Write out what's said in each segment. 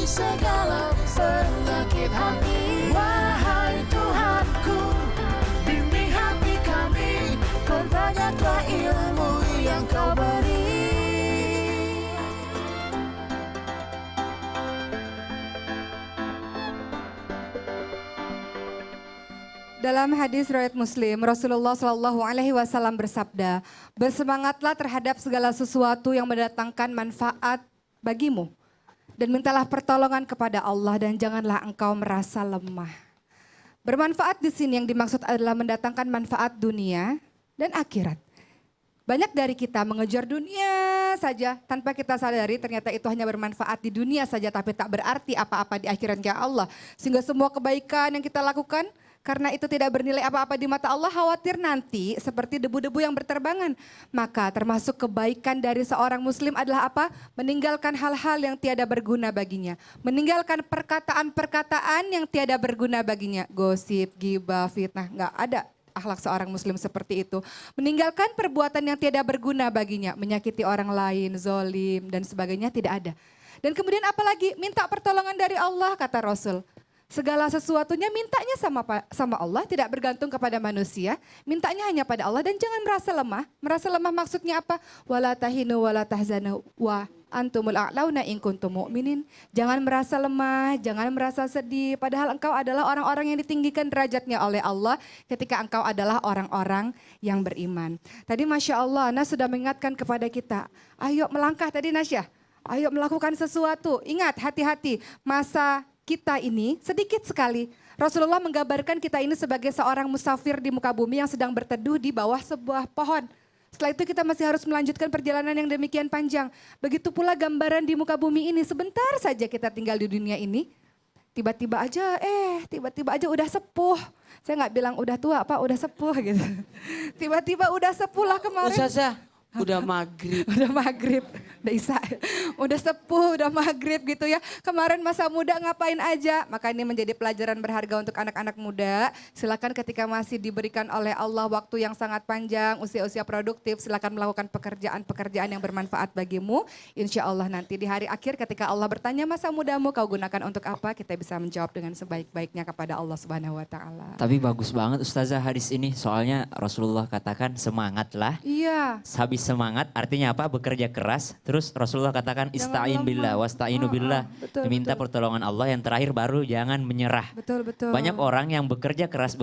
segala penyakit hati. Wahai Tuhanku, bimbing hati kami, perbanyaklah ilmu yang Kau beri. Dalam hadis riwayat Muslim, Rasulullah Shallallahu Alaihi Wasallam bersabda, bersemangatlah terhadap segala sesuatu yang mendatangkan manfaat bagimu, dan mintalah pertolongan kepada Allah dan janganlah engkau merasa lemah. Bermanfaat di sini yang dimaksud adalah mendatangkan manfaat dunia dan akhirat. Banyak dari kita mengejar dunia saja tanpa kita sadari ternyata itu hanya bermanfaat di dunia saja tapi tak berarti apa-apa di akhiratnya Allah. Sehingga semua kebaikan yang kita lakukan karena itu tidak bernilai apa-apa di mata Allah, khawatir nanti seperti debu-debu yang berterbangan. Maka termasuk kebaikan dari seorang muslim adalah apa? Meninggalkan hal-hal yang tiada berguna baginya. Meninggalkan perkataan-perkataan yang tiada berguna baginya. Gosip, ghibah, fitnah, enggak ada akhlak seorang muslim seperti itu. Meninggalkan perbuatan yang tiada berguna baginya. Menyakiti orang lain, zolim dan sebagainya tidak ada. Dan kemudian apalagi? Minta pertolongan dari Allah kata Rasul. Segala sesuatunya mintanya sama Allah, tidak bergantung kepada manusia. Mintanya hanya pada Allah dan jangan merasa lemah. Merasa lemah maksudnya apa? Wala tahinu wala tahzanu wa antumul a'launa in kuntum mu'minin. Jangan merasa lemah, jangan merasa sedih. Padahal engkau adalah orang-orang yang ditinggikan derajatnya oleh Allah ketika engkau adalah orang-orang yang beriman. Tadi Masya Allah, Nas sudah mengingatkan kepada kita. Ayo melangkah tadi Nasya. Ayo melakukan sesuatu. Ingat hati-hati masa kita ini sedikit sekali. Rasulullah menggambarkan kita ini sebagai seorang musafir di muka bumi yang sedang berteduh di bawah sebuah pohon. Setelah itu kita masih harus melanjutkan perjalanan yang demikian panjang. Begitu pula gambaran di muka bumi ini, sebentar saja kita tinggal di dunia ini. Tiba-tiba aja udah sepuh. Saya nggak bilang udah tua, Pak, udah sepuh gitu. Tiba-tiba udah sepuh lah kemarin. Ustazah, udah maghrib. Udah maghrib, udah isya, udah sepuh, udah maghrib gitu ya. Kemarin masa muda ngapain aja? Maka ini menjadi pelajaran berharga untuk anak-anak muda. Silakan ketika masih diberikan oleh Allah waktu yang sangat panjang, usia-usia produktif, silakan melakukan pekerjaan-pekerjaan yang bermanfaat bagimu. Insya Allah nanti di hari akhir ketika Allah bertanya masa mudamu kau gunakan untuk apa? Kita bisa menjawab dengan sebaik-baiknya kepada Allah Subhanahu Wa Taala. Tapi bagus banget Ustazah hadis ini, soalnya Rasulullah katakan semangatlah. Iya. Habis semangat artinya apa? Bekerja keras. Terus Rasulullah katakan ista'in billah wasta'inu billah. Minta pertolongan Allah. Yang terakhir baru jangan menyerah. Betul. Banyak orang yang bekerja keras,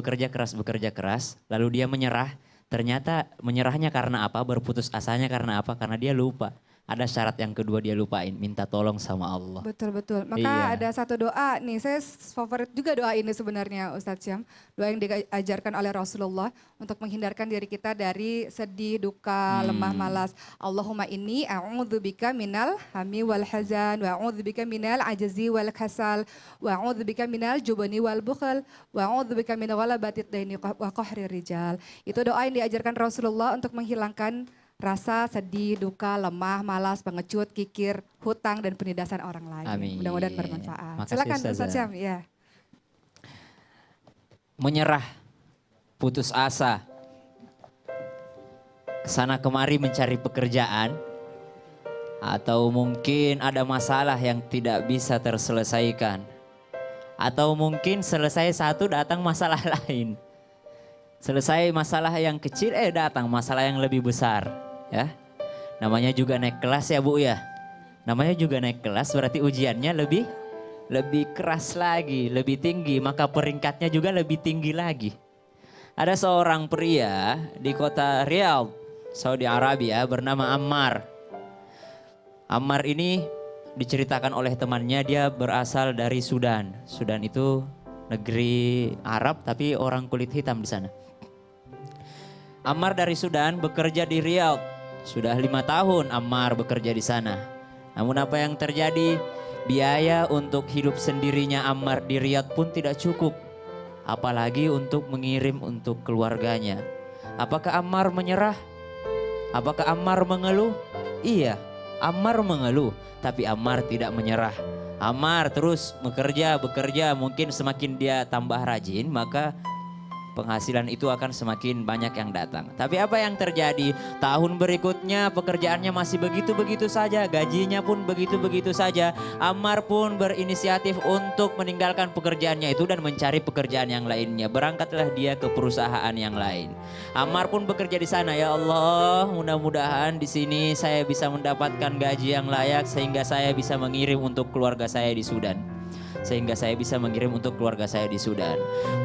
lalu dia menyerah. Ternyata menyerahnya karena apa? Berputus asanya karena apa? Karena dia lupa. Ada syarat yang kedua dia lupain, minta tolong sama Allah. Betul. Maka Iya. ada satu doa nih, saya favorit juga doa ini sebenarnya Ustadz Syam. Doa yang diajarkan oleh Rasulullah untuk menghindarkan diri kita dari sedih, duka, lemah, malas. Allahumma inni a'udzubika minal hami wal hazan, wa a'udzubika minal ajazi wal kasal, wa a'udzubika minal jubni wal bukhl, wa a'udzubika min ghalabatid daini wa qahrir rijal. Itu doa yang diajarkan Rasulullah untuk menghilangkan rasa sedih, duka, lemah, malas, pengecut, kikir, hutang, dan penindasan orang lain. Amin. Mudah-mudahan bermanfaat. Makasih, Silakan Ustazah. Ustaz Syam. Ya. Menyerah, putus asa, kesana kemari mencari pekerjaan, atau mungkin ada masalah yang tidak bisa terselesaikan, atau mungkin selesai satu datang masalah lain. Selesai masalah yang kecil, datang masalah yang lebih besar, ya. Namanya juga naik kelas ya Bu ya. Namanya juga naik kelas berarti ujiannya lebih keras lagi, lebih tinggi, maka peringkatnya juga lebih tinggi lagi. Ada seorang pria di kota Riyadh, Saudi Arabia bernama Ammar. Ammar ini diceritakan oleh temannya dia berasal dari Sudan. Sudan itu negeri Arab tapi orang kulit hitam di sana. Ammar dari Sudan bekerja di Riyadh. Sudah 5 tahun Ammar bekerja di sana. Namun apa yang terjadi? Biaya untuk hidup sendirinya Ammar di Riyadh pun tidak cukup. Apalagi untuk mengirim untuk keluarganya. Apakah Ammar menyerah? Apakah Ammar mengeluh? Iya, Ammar mengeluh. Tapi Ammar tidak menyerah. Ammar terus bekerja. Mungkin semakin dia tambah rajin maka penghasilan itu akan semakin banyak yang datang. Tapi apa yang terjadi? Tahun berikutnya pekerjaannya masih begitu-begitu saja, gajinya pun begitu-begitu saja. Ammar pun berinisiatif untuk meninggalkan pekerjaannya itu dan mencari pekerjaan yang lainnya. Berangkatlah dia ke perusahaan yang lain. Ammar pun bekerja di sana. Ya Allah, mudah-mudahan di sini saya bisa mendapatkan gaji yang layak sehingga saya bisa mengirim untuk keluarga saya di Sudan.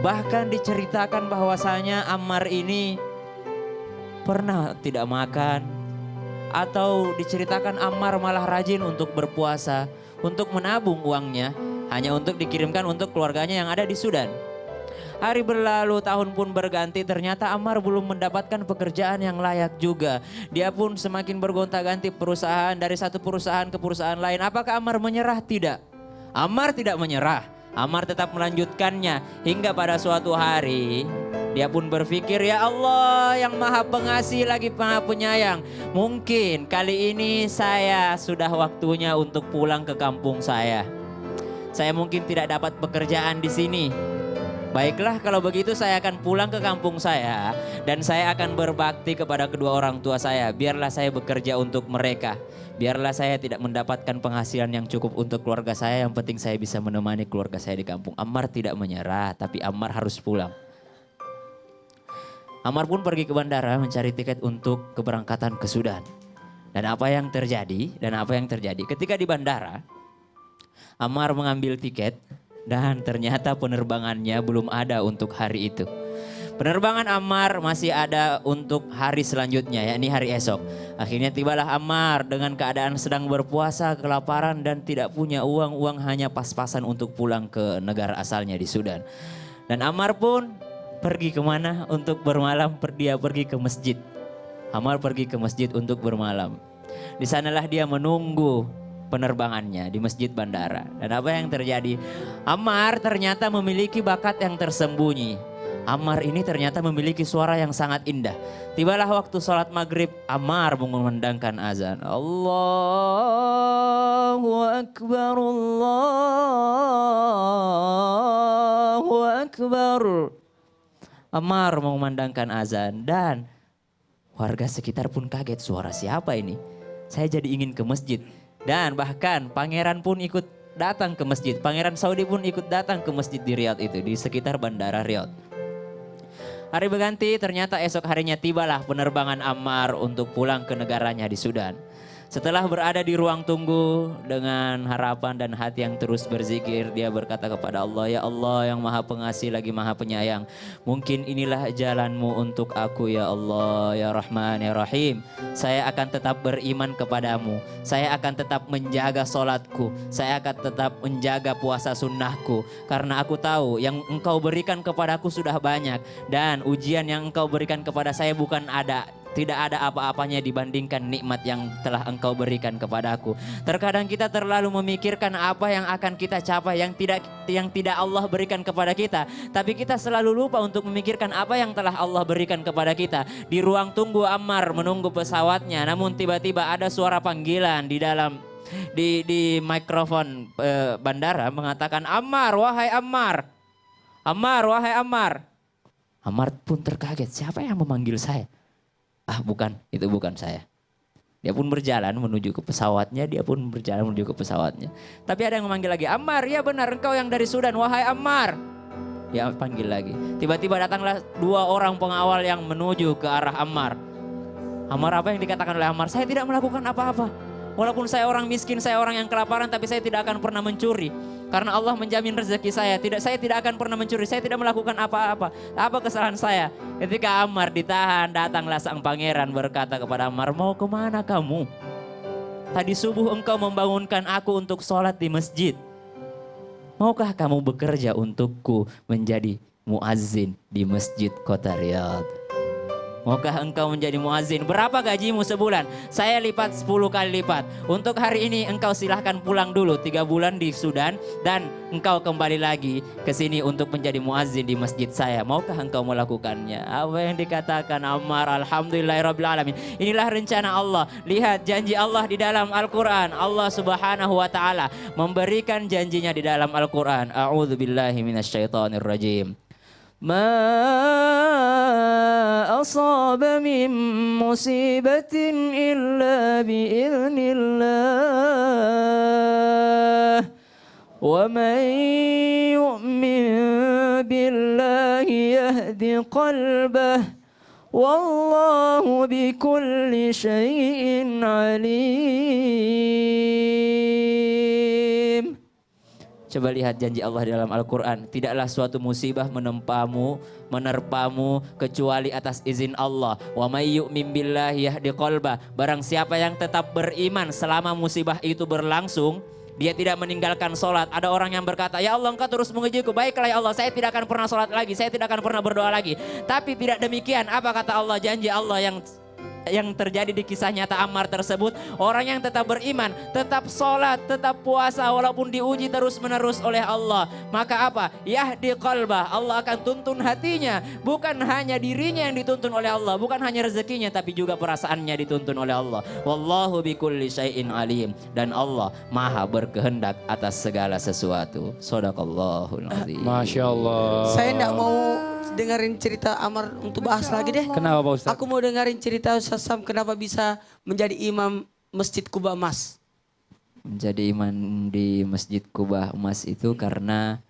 Bahkan diceritakan bahwasanya Ammar ini pernah tidak makan, atau diceritakan Ammar malah rajin untuk berpuasa, untuk menabung uangnya hanya untuk dikirimkan untuk keluarganya yang ada di Sudan. Hari berlalu, tahun pun berganti, ternyata Ammar belum mendapatkan pekerjaan yang layak juga. Dia pun semakin bergonta-ganti perusahaan, dari satu perusahaan ke perusahaan lain. Apakah Ammar menyerah? Tidak. Ammar tidak menyerah. Ammar tetap melanjutkannya hingga pada suatu hari dia pun berpikir, ya Allah yang maha pengasih lagi maha penyayang, mungkin kali ini saya sudah waktunya untuk pulang ke kampung saya. Saya mungkin tidak dapat pekerjaan di sini. Baiklah, kalau begitu saya akan pulang ke kampung saya dan saya akan berbakti kepada kedua orang tua saya. Biarlah saya bekerja untuk mereka. Biarlah saya tidak mendapatkan penghasilan yang cukup untuk keluarga saya, yang penting saya bisa menemani keluarga saya di kampung. Ammar tidak menyerah, tapi Ammar harus pulang. Ammar pun pergi ke bandara mencari tiket untuk keberangkatan ke Sudan. Dan apa yang terjadi? Ketika di bandara, Ammar mengambil tiket dan ternyata penerbangannya belum ada untuk hari itu. Penerbangan Ammar masih ada untuk hari selanjutnya, yakni hari esok. Akhirnya tibalah Ammar dengan keadaan sedang berpuasa, kelaparan dan tidak punya uang. Uang hanya pas-pasan untuk pulang ke negara asalnya di Sudan. Dan Ammar pun pergi kemana untuk bermalam? Dia pergi ke masjid. Ammar pergi ke masjid untuk bermalam. Di sanalah dia menunggu penerbangannya di masjid bandara. Dan apa yang terjadi? Ammar ternyata memiliki bakat yang tersembunyi. Ammar ini ternyata memiliki suara yang sangat indah. Tibalah waktu sholat maghrib, Ammar mengumandangkan azan. Allahu Akbar, Allahu Akbar. Ammar mengumandangkan azan dan warga sekitar pun kaget, suara siapa ini? Saya jadi ingin ke masjid. Dan bahkan pangeran pun ikut datang ke masjid. Pangeran Saudi pun ikut datang ke masjid di Riyadh itu, di sekitar bandara Riyadh. Hari berganti, ternyata esok harinya tibalah penerbangan Ammar untuk pulang ke negaranya di Sudan. Setelah berada di ruang tunggu dengan harapan dan hati yang terus berzikir, dia berkata kepada Allah, ya Allah yang maha pengasih lagi maha penyayang, mungkin inilah jalanmu untuk aku ya Allah, ya Rahman, ya Rahim. Saya akan tetap beriman kepadamu, saya akan tetap menjaga sholatku, saya akan tetap menjaga puasa sunnahku. Karena aku tahu yang engkau berikan kepadaku sudah banyak, dan ujian yang engkau berikan kepada saya tidak ada apa-apanya dibandingkan nikmat yang telah engkau berikan kepadaku. Terkadang kita terlalu memikirkan apa yang akan kita capai yang tidak Allah berikan kepada kita. Tapi kita selalu lupa untuk memikirkan apa yang telah Allah berikan kepada kita. Di ruang tunggu Ammar menunggu pesawatnya, namun tiba-tiba ada suara panggilan di dalam di mikrofon bandara mengatakan, Ammar, wahai Ammar. Ammar, wahai Ammar. Ammar pun terkaget, siapa yang memanggil saya? Ah bukan, itu bukan saya. Dia pun berjalan menuju ke pesawatnya, Tapi ada yang memanggil lagi, Ammar, ya benar engkau yang dari Sudan, wahai Ammar. Dia panggil lagi. Tiba-tiba datanglah dua orang pengawal yang menuju ke arah Ammar. Ammar, apa yang dikatakan oleh Ammar? Saya tidak melakukan apa-apa. Walaupun saya orang miskin, saya orang yang kelaparan, tapi saya tidak akan pernah mencuri. Karena Allah menjamin rezeki saya. Saya tidak akan pernah mencuri, saya tidak melakukan apa-apa. Apa kesalahan saya? Ketika Ammar ditahan, datanglah sang pangeran berkata kepada Ammar, mau kemana kamu? Tadi subuh engkau membangunkan aku untuk sholat di masjid. Maukah kamu bekerja untukku menjadi muazzin di masjid kota Riyadh? Maukah engkau menjadi muazzin? Berapa gajimu sebulan? Saya lipat 10 kali lipat. Untuk hari ini engkau silahkan pulang dulu 3 bulan di Sudan. Dan engkau kembali lagi ke sini untuk menjadi muazzin di masjid saya. Maukah engkau melakukannya? Apa yang dikatakan Ammar? Alhamdulillahirrabbilalamin. Inilah rencana Allah. Lihat janji Allah di dalam Al-Quran. Allah subhanahu wa ta'ala memberikan janjinya di dalam Al-Quran. A'udzubillahi minasyaitonirrajim. ما أصاب من مصيبة إلا بإذن الله ومن يؤمن بالله يهد قلبه والله بكل شيء عليم. Coba lihat janji Allah di dalam Al-Quran. Tidaklah suatu musibah menerpamu kecuali atas izin Allah. Wa may yu'min billahi yahdi qalbah. Barang siapa yang tetap beriman selama musibah itu berlangsung, dia tidak meninggalkan sholat. Ada orang yang berkata, ya Allah engkau terus mengujiku. Baiklah ya Allah, saya tidak akan pernah sholat lagi. Saya tidak akan pernah berdoa lagi. Tapi tidak demikian. Apa kata Allah? Janji Allah yang terjadi di kisah nyata Ammar tersebut, orang yang tetap beriman, tetap sholat, tetap puasa walaupun diuji terus menerus oleh Allah, maka apa? Yahdi qalbah, Allah akan tuntun hatinya. Bukan hanya dirinya yang dituntun oleh Allah, bukan hanya rezekinya, tapi juga perasaannya dituntun oleh Allah. Wallahu bikulli syai'in alim, dan Allah maha berkehendak atas segala sesuatu. Shadaqallahul adzim. Masya Allah. Saya enggak mau dengerin cerita Ammar untuk bahas lagi deh. Kenapa Pak Ustadz? Aku mau dengerin cerita Ustaz Sam kenapa bisa menjadi imam Masjid Kuba Emas. Menjadi imam di Masjid Kuba Emas itu karena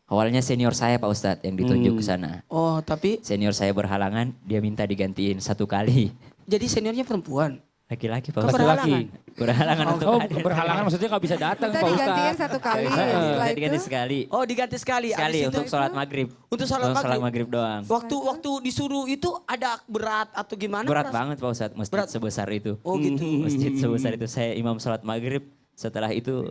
awalnya senior saya Pak Ustadz yang ditunjuk ke sana. Oh, tapi Senior saya berhalangan, dia minta digantiin 1 kali. jadi seniornya perempuan. Laki-laki Pak Kok Ustadz. berhalangan? Berhalangan untuk Oh, hadir. berhalangan maksudnya nggak bisa datang Kita Pak digantiin Ustadz. 1 kali. Heeh, Setelah diganti itu sekali. Oh, diganti sekali. Sekali Abis itu untuk sholat maghrib. Untuk sholat maghrib doang. Waktu disuruh itu ada berat atau gimana? Berat banget Pak Ustadz, masjid Berat. sebesar itu. Oh gitu. Masjid sebesar itu, saya imam sholat maghrib. Setelah itu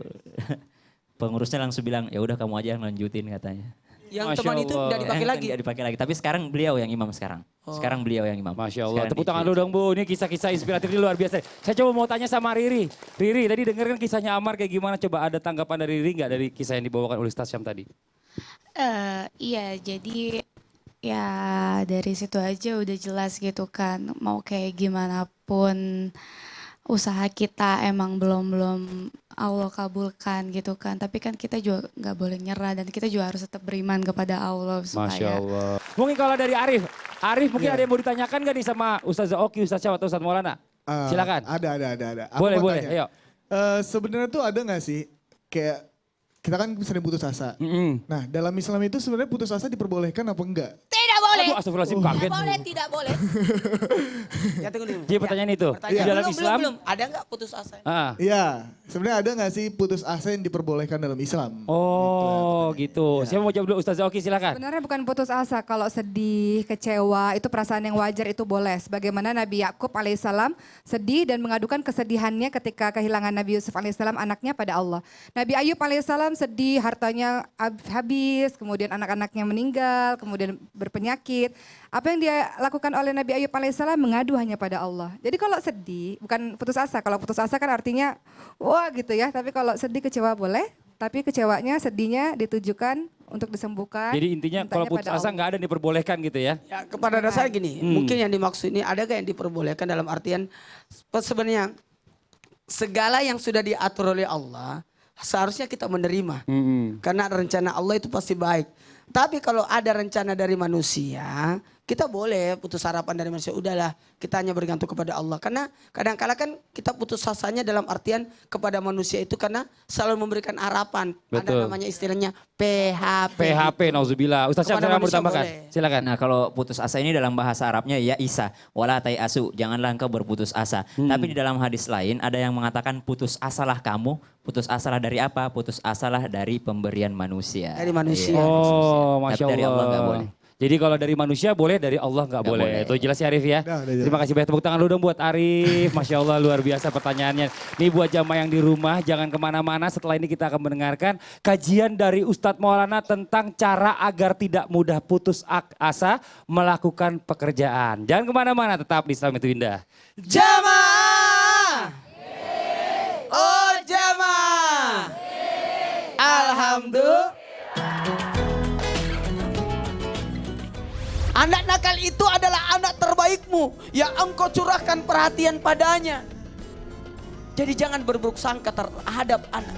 pengurusnya langsung bilang, ya udah kamu aja yang lanjutin katanya. Yang Masya teman itu Allah. udah dipakai lagi. Nggak dipakai lagi, tapi sekarang beliau yang imam sekarang. Sekarang beliau yang imam. Masya Allah. Sekarang Tepuk tangan di- dulu dong Bu. Ini kisah-kisah inspiratif ini luar biasa. Saya coba mau tanya sama Riri. Riri tadi dengerin kisahnya Ammar kayak gimana? Coba ada tanggapan dari Riri nggak dari kisah yang dibawakan oleh Ustaz Syam tadi? Iya, jadi ya dari situ aja udah jelas gitu kan. Mau kayak gimana pun usaha kita emang belum Allah kabulkan gitu kan. Tapi kan kita juga nggak boleh nyerah dan kita juga harus tetap beriman kepada Allah supaya. Masya Allah. Mungkin kalau dari Arif. Arif mungkin ada yang mau ditanyakan gak nih sama Ustaz Oki, Ustaz Syam atau Ustaz Maulana? Silakan. Ada. Aku Boleh, mau boleh. tanya. Ayo. Sebenarnya tuh ada nggak sih kayak kita kan sering putus asa. Nah dalam Islam itu sebenarnya putus asa diperbolehkan apa enggak? Tidak boleh. Aduh astagfirullahaladzim kaget. Tidak boleh. Ya tunggu dulu. Jadi pertanyaan itu. Pertanyaan. Di dalam Belum, Islam. belum. Ada nggak putus asa? Ah. Iya, sebenarnya ada nggak sih putus asa yang diperbolehkan dalam Islam? Oh gitu. Siapa mau jawab dulu Ustaz Oki silakan. sebenarnya bukan putus asa. Kalau sedih, kecewa, itu perasaan yang wajar, itu boleh. Sebagaimana Nabi Yakub alaihissalam sedih dan mengadukan kesedihannya ketika kehilangan Nabi Yusuf alaihissalam anaknya pada Allah. Nabi Ayub alaihissalam sedih, hartanya habis, kemudian anak-anaknya meninggal, kemudian berpenyakit. Apa yang dia lakukan oleh Nabi Ayub alaihissalam? Mengadu hanya pada Allah. Jadi kalau sedih, bukan putus asa. Kalau putus asa kan artinya wah gitu ya. Tapi kalau sedih, kecewa boleh. Tapi kecewanya, sedihnya ditujukan untuk disembuhkan. Jadi intinya mintanya kalau putus pada asa Allah. nggak ada yang diperbolehkan gitu ya? Ya kepada dasar gini, mungkin yang dimaksud ini ada gak yang diperbolehkan dalam artian sebenarnya segala yang sudah diatur oleh Allah seharusnya kita menerima. Karena rencana Allah itu pasti baik. Tapi kalau ada rencana dari manusia, kita boleh putus harapan dari manusia. Udahlah, kita hanya bergantung kepada Allah. Karena kadang-kala kan kita putus asanya dalam artian kepada manusia itu karena selalu memberikan harapan. Betul. Ada namanya istilahnya PHP. PHP, nauzubillah. Ustaz Syam Kepada silakan manusia bertambahkan. boleh. Silakan. Nah kalau putus asa ini dalam bahasa Arabnya ya isa, wala tai asu, janganlah engkau berputus asa. Tapi di dalam hadis lain ada yang mengatakan putus asalah kamu, putus asalah dari apa? Putus asalah dari pemberian manusia. Dari manusia. Iya, Oh, manusia. Masya Tapi dari Allah nggak Allah. boleh. Jadi kalau dari manusia boleh, dari Allah nggak Nggak boleh. boleh. Itu jelas ya Arif ya. Udah jelas. Terima kasih banyak. Tepuk tangan dulu dong buat Arif. Masya Allah luar biasa pertanyaannya. Ini buat jamaah yang di rumah, jangan kemana-mana. Setelah ini kita akan mendengarkan kajian dari Ustadz Maulana tentang cara agar tidak mudah putus asa melakukan pekerjaan. Jangan kemana-mana, tetap di Islam itu Indah. Jamaah. Oh jamaah. Alhamdulillah. Anak nakal itu adalah anak terbaikmu yang engkau curahkan perhatian padanya. Jadi jangan berburuk sangka terhadap anak.